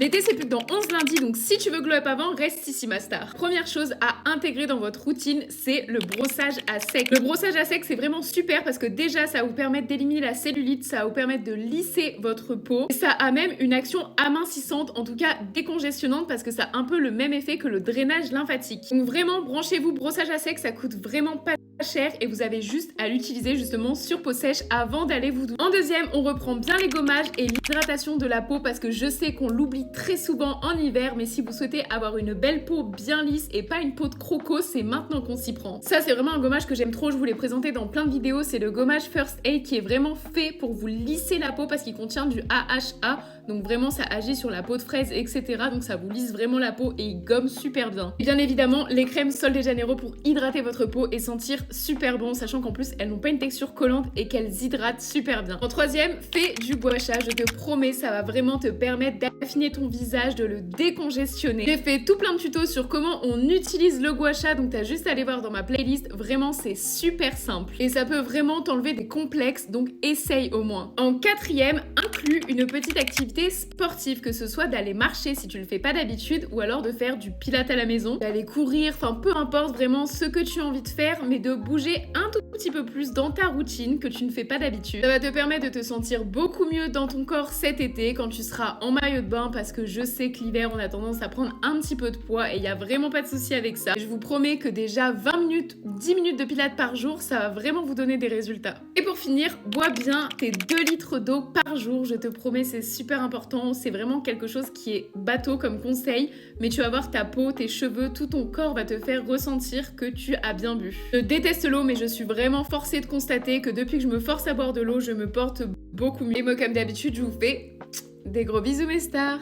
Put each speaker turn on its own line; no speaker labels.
L'été, c'est plus que dans 11 lundis, donc si tu veux glow up avant, reste ici, ma star. Première chose à intégrer dans votre routine, c'est le brossage à sec. Le brossage à sec, c'est vraiment super parce que déjà, ça va vous permettre d'éliminer la cellulite, ça va vous permettre de lisser votre peau. Et ça a même une action amincissante, en tout cas décongestionnante, parce que ça a un peu le même effet que le drainage lymphatique. Donc vraiment, branchez-vous, brossage à sec, ça coûte vraiment pas cher et vous avez juste à l'utiliser justement sur peau sèche avant d'aller vous doucher. En deuxième, on reprend bien les gommages et l'hydratation de la peau parce que je sais qu'on l'oublie très souvent en hiver, mais si vous souhaitez avoir une belle peau bien lisse et pas une peau de croco, c'est maintenant qu'on s'y prend. Ça, c'est vraiment un gommage que j'aime trop, je vous l'ai présenté dans plein de vidéos, c'est le gommage First Aid qui est vraiment fait pour vous lisser la peau parce qu'il contient du AHA, donc vraiment ça agit sur la peau de fraise, etc. Donc ça vous lisse vraiment la peau et il gomme super bien. Et bien évidemment, les crèmes Sol de Janeiro pour hydrater votre peau et sentir super bon, sachant qu'en plus elles n'ont pas une texture collante et qu'elles hydratent super bien. En troisième, fais du gua sha, je te promets, ça va vraiment te permettre d'affiner ton visage, de le décongestionner. J'ai fait tout plein de tutos sur comment on utilise le gua sha, donc t'as juste à aller voir dans ma playlist, vraiment c'est super simple. Et ça peut vraiment t'enlever des complexes, donc essaye au moins. En quatrième, inclus une petite activité sportive, que ce soit d'aller marcher si tu le fais pas d'habitude, ou alors de faire du pilates à la maison, d'aller courir, enfin peu importe vraiment ce que tu as envie de faire, mais de bouger un tout petit peu plus dans ta routine que tu ne fais pas d'habitude. Ça va te permettre de te sentir beaucoup mieux dans ton corps cet été quand tu seras en maillot de bain, parce que je sais que l'hiver on a tendance à prendre un petit peu de poids et il n'y a vraiment pas de souci avec ça. Je vous promets que déjà 20 minutes, 10 minutes de pilates par jour, ça va vraiment vous donner des résultats. Et pour finir, bois bien tes 2 litres d'eau par jour, je te promets, c'est super important, c'est vraiment quelque chose qui est bateau comme conseil, mais tu vas voir ta peau, tes cheveux, tout ton corps va te faire ressentir que tu as bien bu. Je déteste l'eau, mais je suis vraiment forcée de constater que depuis que je me force à boire de l'eau, je me porte beaucoup mieux. Et moi, comme d'habitude, je vous fais des gros bisous mes stars.